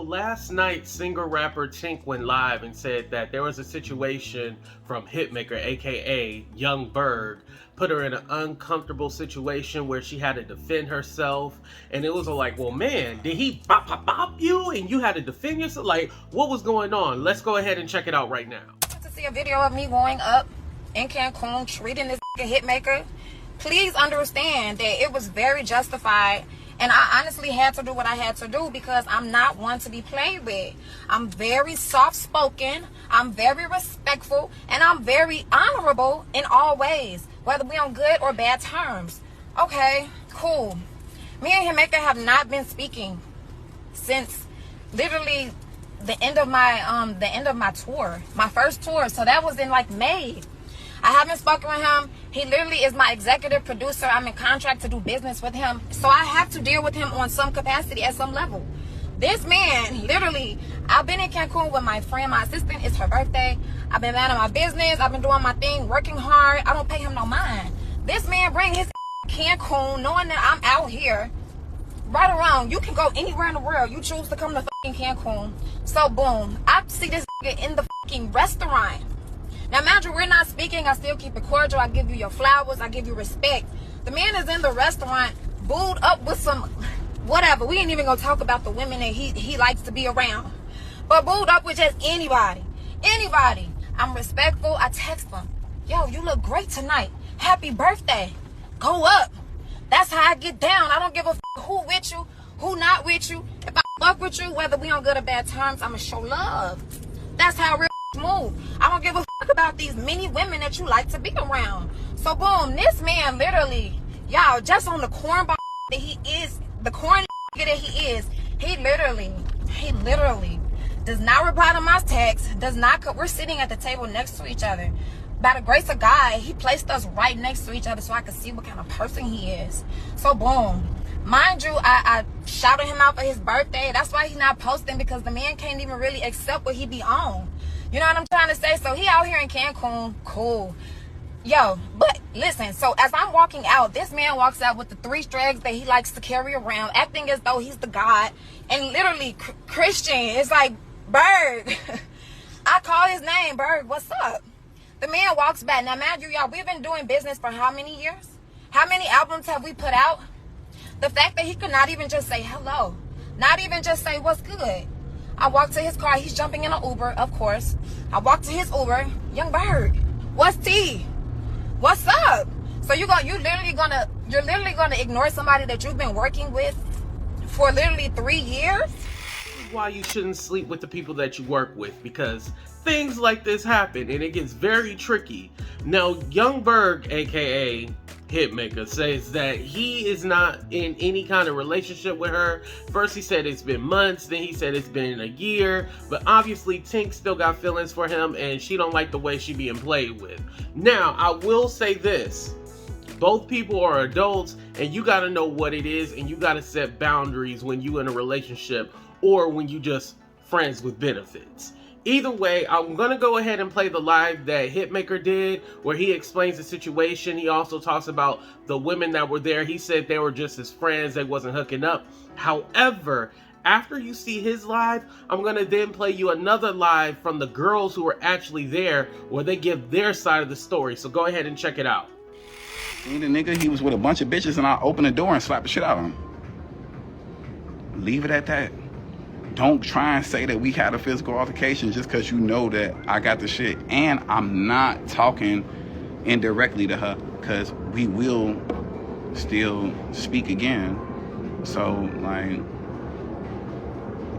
last night, singer-rapper Tink went live and said that there was a situation from Hitmaka, aka Yung Berg, put her in an uncomfortable situation where she had to defend herself. And it was like, well, man, did he bop you and you had to defend yourself? Like, what was going on? Let's go ahead and check it out right now. To see a video of me going up in Cancun, treating this Hitmaker, please understand that it was very justified. And I honestly had to do what I had to do because I'm not one to be played with. I'm very soft-spoken, I'm very respectful, and I'm very honorable in all ways, whether we on good or bad terms. Okay, cool. Me and Hitmaka have not been speaking since literally the end of my tour, my first tour. So that was in like May. I haven't spoken with him. He literally is my executive producer. I'm in contract to do business with him. So I have to deal with him on some capacity at some level. This man, literally, I've been in Cancun with my friend, my assistant. It's her birthday. I've been minding my business. I've been doing my thing, working hard. I don't pay him no mind. This man bring his Cancun knowing that I'm out here. Right around. You can go anywhere in the world. You choose to come to fucking Cancun. So boom, I see this in the fucking restaurant. Now, imagine we're not speaking. I still keep it cordial. I give you your flowers. I give you respect. The man is in the restaurant, booed up with some whatever. We ain't even gonna talk about the women that he likes to be around, but booed up with just anybody. Anybody. I'm respectful. I text them, yo, you look great tonight. Happy birthday. Go up. That's how I get down. I don't give a who with you, who not with you. If I fuck with you, whether we on good or bad terms, I'ma show love. That's how real move. I don't give a fuck about these many women that you like to be around. So boom, this man literally, y'all, just on the cornball that he is, the corn that he is, he literally does not reply to my text, does not, we're sitting at the table next to each other. By the grace of God, he placed us right next to each other so I could see what kind of person he is. So boom, mind you, I shouted him out for his birthday. That's why he's not posting, because the man can't even really accept what he be on. You know what I'm trying to say? So he out here in Cancun, cool. Yo, but listen, so as I'm walking out, this man walks out with the 3 strags that he likes to carry around, acting as though he's the God, and literally Christian. It's like, Berg. I call his name, Berg, what's up? The man walks back. Now, mind you, y'all, we've been doing business for how many years? How many albums have we put out? The fact that he could not even just say hello, not even just say what's good. I walk to his car. He's jumping in an Uber, of course. I walk to his Uber. Yung Berg, what's tea? What's up? So you're literally gonna ignore somebody that you've been working with for literally 3 years? Why you shouldn't sleep with the people that you work with, because things like this happen and it gets very tricky. Now, Yung Berg, aka Hitmaka, says that he is not in any kind of relationship with her. First he said it's been months, then he said it's been a year, but obviously Tink still got feelings for him and she don't like the way she being played with. Now, I will say this, both people are adults and you got to know what it is, and you got to set boundaries when you in a relationship or when you just friends with benefits. Either way, I'm going to go ahead and play the live that Hitmaka did where he explains the situation. He also talks about the women that were there. He said they were just his friends. They wasn't hooking up. However, after you see his live, I'm going to then play you another live from the girls who were actually there where they give their side of the story. So go ahead and check it out. The nigga, he was with a bunch of bitches and I opened the door and slapped the shit out of him. Leave it at that. Don't try and say that we had a physical altercation just because you know that I got the shit. And I'm not talking indirectly to her because we will still speak again. So, like,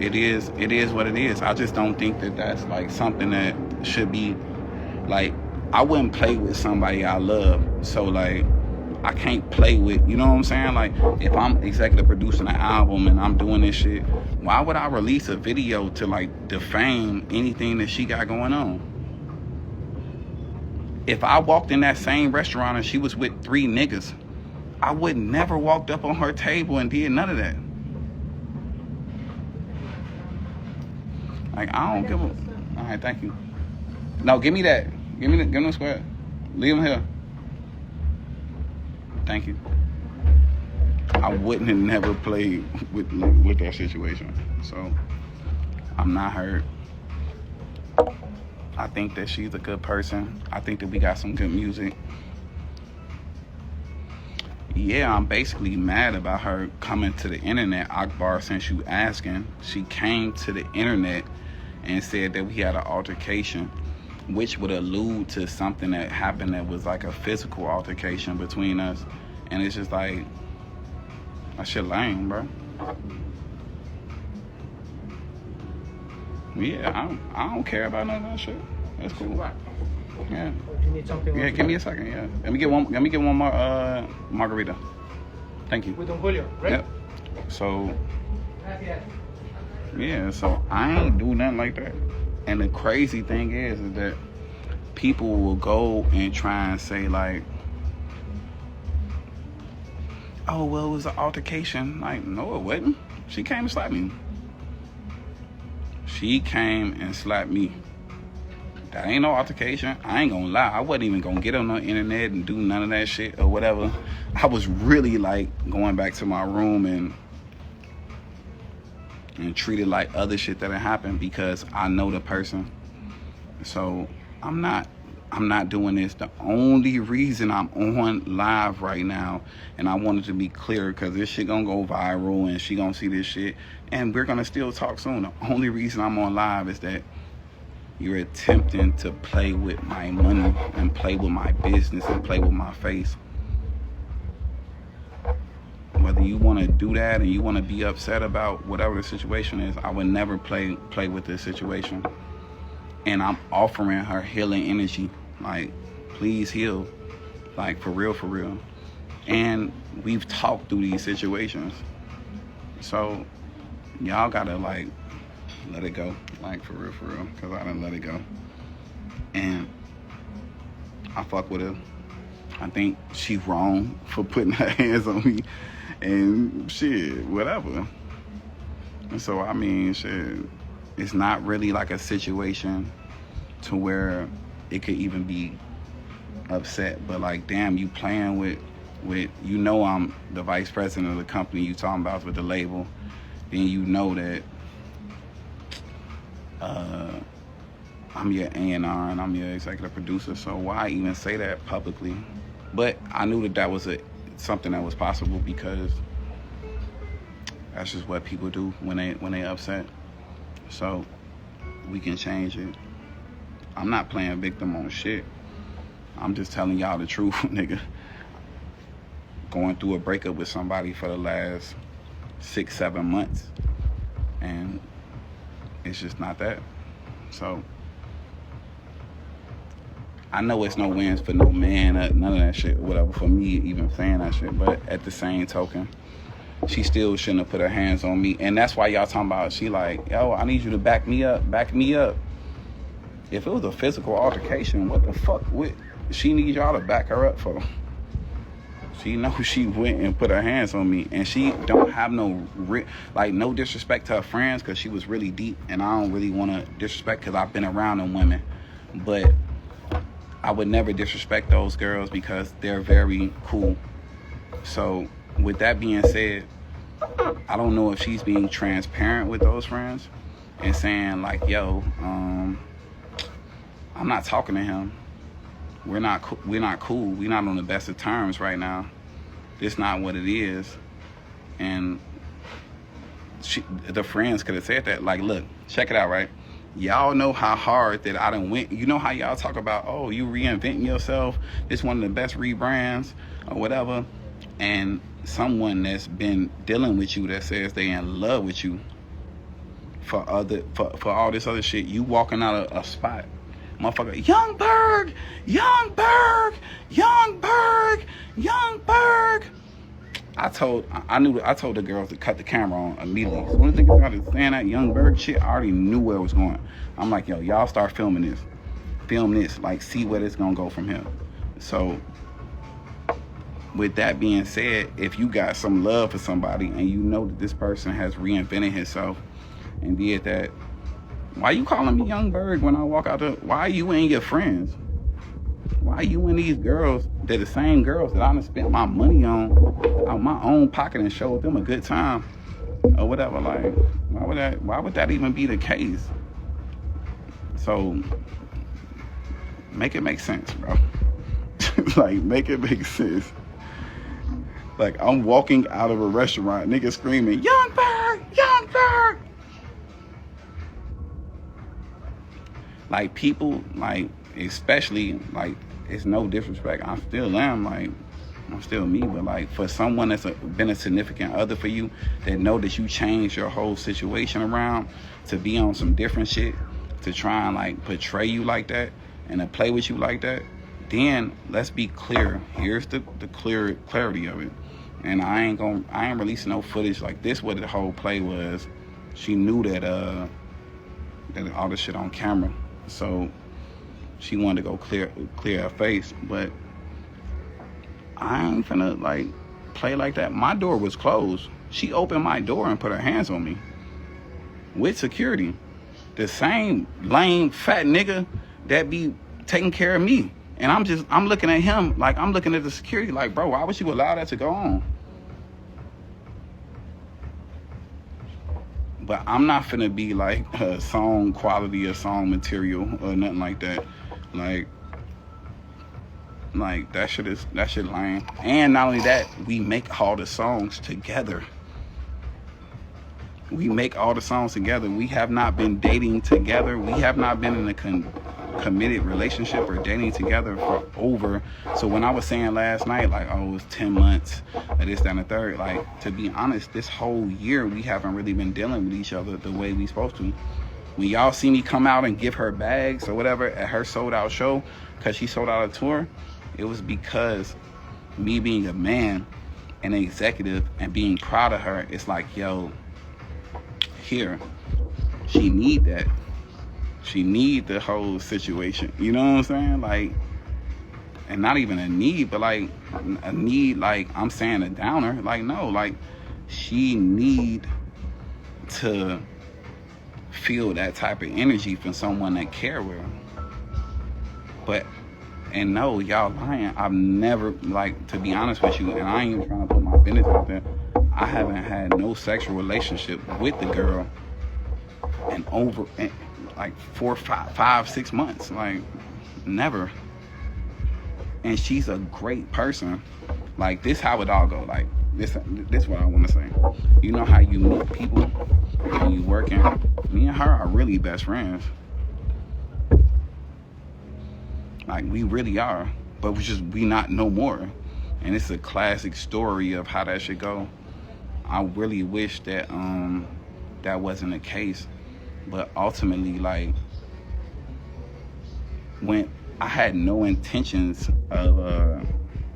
it is what it is. I just don't think that that's, like, something that should be, like, I wouldn't play with somebody I love. So, like, I can't play with, you know what I'm saying? Like, if I'm executive producing an album and I'm doing this shit, why would I release a video to, like, defame anything that she got going on? If I walked in that same restaurant and she was with 3 niggas, I would never walked up on her table and did none of that. Like, I don't give a... All right, thank you. No, give me that. Give me the square. Leave them here. Thank you. I wouldn't have never played with that situation. So I'm not hurt. I think that she's a good person. I think that we got some good music. Yeah, I'm basically mad about her coming to the internet, Akbar, since you asking. She came to the internet and said that we had an altercation, which would allude to something that happened that was like a physical altercation between us. And it's just like, that shit lame, bro. Yeah, I don't care about none of that shit. That's cool. Yeah. Do you need something? Yeah, give me a second. Yeah. Let me get one more margarita. Thank you. With Don Julio, right? Yep. So yeah, so I ain't do nothing like that. And the crazy thing is that people will go and try and say like, oh well, it was an altercation. Like, no, it wasn't. She came and slapped me. She came and slapped me. That ain't no altercation. I ain't gonna lie. I wasn't even gonna get on the internet and do none of that shit or whatever. I was really like going back to my room and treat it like other shit that had happened because I know the person. So I'm not doing this. The only reason I'm on live right now, and I wanted to be clear because this shit gonna go viral and she gonna see this shit and we're gonna still talk soon. The only reason I'm on live is that you're attempting to play with my money and play with my business and play with my face. Whether you want to do that and you want to be upset about whatever the situation is, I would never play with this situation. And I'm offering her healing energy. Like, please heal. Like, for real, for real. And we've talked through these situations. So, y'all gotta, like, let it go. Like, for real, because I done let it go. And I fuck with her. I think she's wrong for putting her hands on me. And shit, whatever. And so, I mean, shit, it's not really like a situation to where it could even be upset. But, like, damn, you playing with you know I'm the vice president of the company you talking about with the label. Then you know that I'm your A&R and I'm your executive producer, so why even say that publicly? But I knew that was something that was possible because that's just what people do when they upset. So we can change it. I'm not playing victim on shit. I'm just telling y'all the truth, nigga. Going through a breakup with somebody for the last 6-7 months, and it's just not that. So I know it's no wins for no man, none of that shit, whatever, for me even saying that shit. But at the same token, she still shouldn't have put her hands on me. And that's why y'all talking about, she like, yo, I need you to back me up. If it was a physical altercation, what the fuck would she need y'all to back her up for? She knows she went and put her hands on me, and she don't have no disrespect to her friends because she was really deep, and I don't really want to disrespect because I've been around them women, but I would never disrespect those girls because they're very cool. So with that being said, I don't know if she's being transparent with those friends and saying like, yo, I'm not talking to him. We're not cool. We're not on the best of terms right now. This not what it is. And the friends could have said that. Like, look, check it out, right? Y'all know how hard that I done went. You know how y'all talk about, oh, you reinventing yourself. This one of the best rebrands or whatever. And someone that's been dealing with you that says they in love with you for all this other shit, you walking out of a spot. Motherfucker, Yung Berg. I told the girls to cut the camera on immediately. So when the niggas started saying that Yung Berg shit, I already knew where it was going. I'm like, yo, y'all start filming this. Film this, like, see where it's gonna go from here. So with that being said, if you got some love for somebody and you know that this person has reinvented himself and did that, why you calling me Yung Berg when I walk out the... Why you and your friends? Why you and these girls, they're the same girls that I done spent my money on out my own pocket and showed them a good time. or whatever. Like, why would that even be the case? So make it make sense, bro. Like, make it make sense. Like, I'm walking out of a restaurant, niggas screaming, Yung Berg, Yung Berg. Like, people, like, especially, like, it's no disrespect. I still am, like, I'm still me, but, like, for someone that's been a significant other for you, that know that you changed your whole situation around to be on some different shit, to try and, like, portray you like that and to play with you like that, then let's be clear. Here's the clarity of it. And I ain't releasing no footage like this. What the whole play was, she knew that all the shit on camera, so she wanted to go clear her face. But I ain't finna like play like that. My door was closed. She opened my door and put her hands on me with security. The same lame fat nigga that be taking care of me. And I'm looking at him like I'm looking at the security like, bro, why would you allow that to go on? But I'm not finna be like song quality or song material or nothing like that. Like that shit lame. And not only that, we make all the songs together. We make all the songs together. We have not been dating together. We have not been in a committed relationship or dating together for over. So when I was saying last night, like, oh, it was 10 months of this, that, and the third, like, to be honest, this whole year we haven't really been dealing with each other the way we supposed to. When y'all see me come out and give her bags or whatever at her sold out show, because she sold out a tour, it was because me being a man and an executive and being proud of her, it's like, yo, here, she need that. She need the whole situation. You know what I'm saying? Like, and not even a need, but like a need, like I'm saying a downer. Like, no, like she need to feel that type of energy from someone that care with her. But, and no, y'all lying. I've never, like, to be honest with you, and I ain't even trying to put my business out there, I haven't had no sexual relationship with the girl in over like 4, 5, 6 months. Like, never. And she's a great person. Like, this how it all go. Like, this what I want to say. You know how you meet people and you working. Me and her are really best friends. Like, we really are, but we not no more. And it's a classic story of how that should go. I really wish that that wasn't the case, but ultimately, like, when I had no intentions of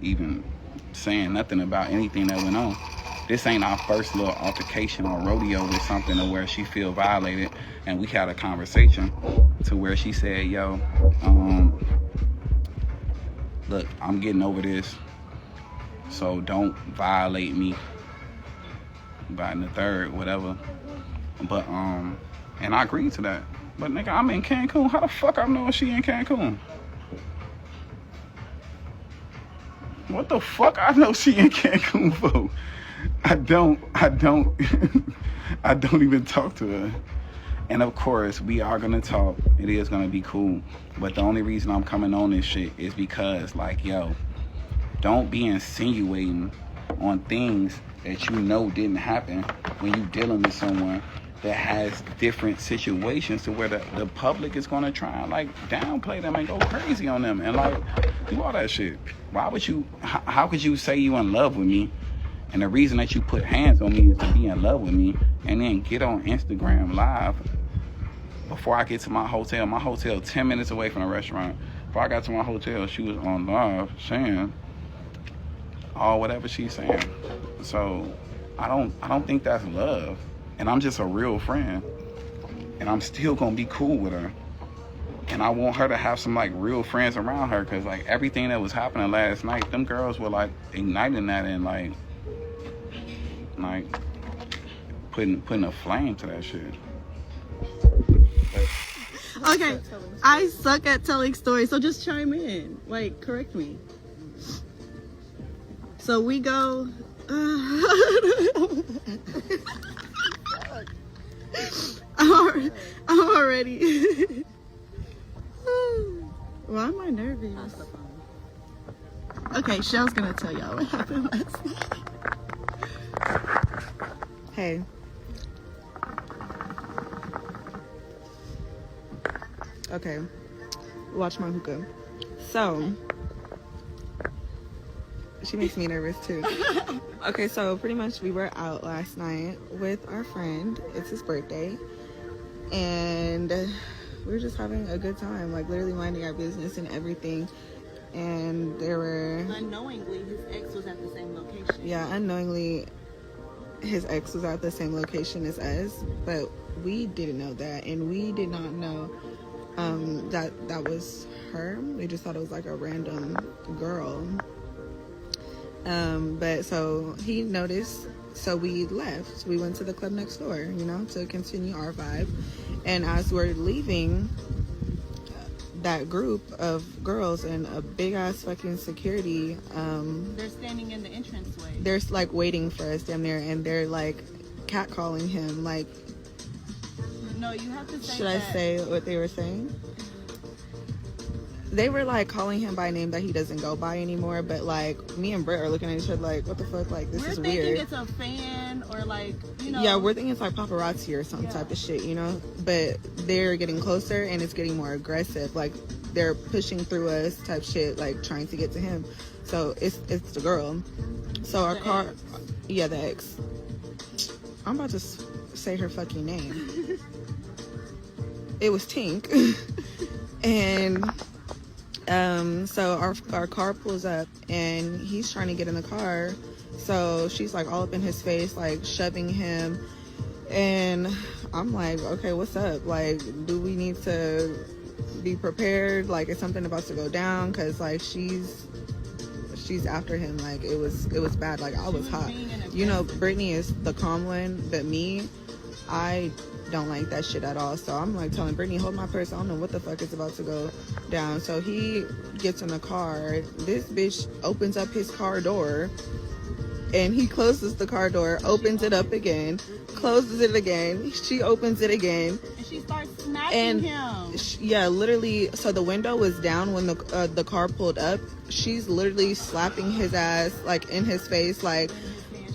even saying nothing about anything that went on. This ain't our first little altercation or rodeo with something to where she feel violated, and we had a conversation to where she said, yo, look, I'm getting over this, so don't violate me by the third, whatever. But and I agreed to that. But nigga, I'm in Cancun. How the fuck I know she in Cancun? What the fuck I know she in Cancun for? I don't I don't even talk to her. And of course, we are gonna talk. It is gonna be cool. But the only reason I'm coming on this shit is because, like, yo, don't be insinuating on things that you know didn't happen when you dealing with someone that has different situations to where the public is gonna try and, like, downplay them and go crazy on them and, like, do all that shit. Why would you, how could you say you in love with me, and the reason that you put hands on me is to be in love with me, and then get on Instagram live before I get to my hotel 10 minutes away from the restaurant. Before I got to my hotel, she was on live saying all whatever she's saying. So I don't think that's love. And I'm just a real friend. And I'm still gonna be cool with her. And I want her to have some, like, real friends around her, because, like, everything that was happening last night, them girls were, like, igniting that and like putting a flame to that shit. Okay, I suck at telling stories, so just chime in, like, correct me. So we go already. Why am I nervous? Okay, Shell's gonna tell y'all what happened last night. Hey. Okay. Watch my hookah. So, she makes me nervous too. Okay, so pretty much we were out last night with our friend. It's his birthday. And we were just having a good time, like literally minding our business and everything. And there were... Unknowingly, his ex was at the same location. Yeah, unknowingly, his ex was at the same location as us. But we didn't know that. And we did not know that was her. We just thought it was like a random girl. But so he noticed, so we left. We went to the club next door, you know, to continue our vibe. And as we're leaving that group of girls and a big ass fucking security, they're standing in the entranceway. They're like waiting for us down there, and they're like catcalling him. Like, no, you have to say. Should I say what they were saying? They were like calling him by a name that he doesn't go by anymore, but like me and Britt are looking at each other like, what the fuck, like this is weird. We're thinking it's a fan or like, you know. Yeah, we're thinking it's like paparazzi or some type of shit, you know. But they're getting closer and it's getting more aggressive. Like they're pushing through us type shit, like trying to get to him. So it's the girl. So our car, yeah, the ex. I'm about to say her fucking name. It was Tink. And so our car pulls up and he's trying to get in the car, so she's like all up in his face, like shoving him, and I'm like, okay, what's up? Like, do we need to be prepared? Like, is something about to go down? Because like she's after him. Like it was bad. Like I was hot, you know. Brittany is the calm one, but me, I don't like that shit at all. So I'm like telling Brittany, hold my purse, I don't know what the fuck is about to go down. So he gets in the car, this bitch opens up his car door and he closes the car door, opens it up again, closes it again, she opens it again, and she starts smacking him. Yeah, literally. So the window was down when the car pulled up. She's literally slapping his ass, like in his face, like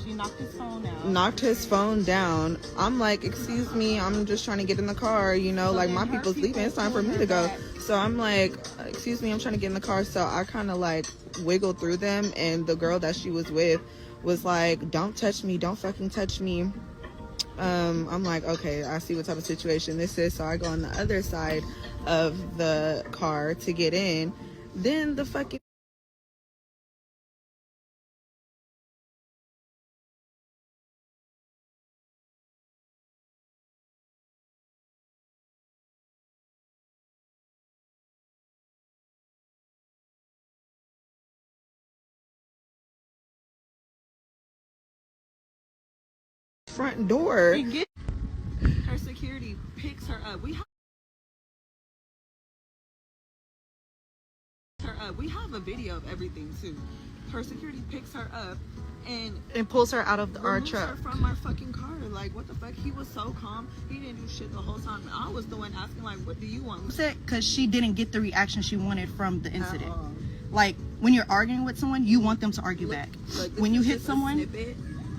she knocked his phone out. Knocked his phone down. I'm like, excuse me, I'm just trying to get in the car, you know, like my people's leaving, it's time for me to go. So I'm like, excuse me, I'm trying to get in the car. So I kind of like wiggled through them, and the girl that she was with was like, don't touch me, don't fucking touch me. I'm like, okay, I see what type of situation this is. So I go on the other side of the car to get in. Then the fucking front door. Her security picks her up. We have a video of everything too. Her security picks her up and pulls her out of our truck. truck. Her from our fucking car. Like, what the fuck? He was so calm. He didn't do shit the whole time. I was the one asking, like, what do you want? Because she didn't get the reaction she wanted from the incident. Like, when you're arguing with someone, you want them to argue back. When you hit someone,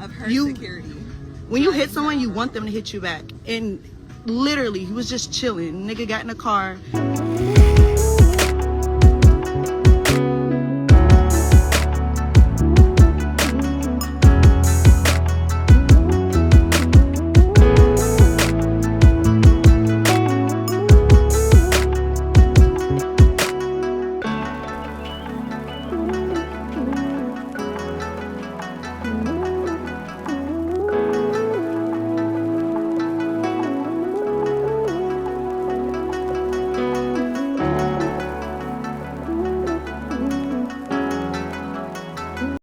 of her security. When you hit someone, you want them to hit you back. And literally, he was just chilling. Nigga got in the car.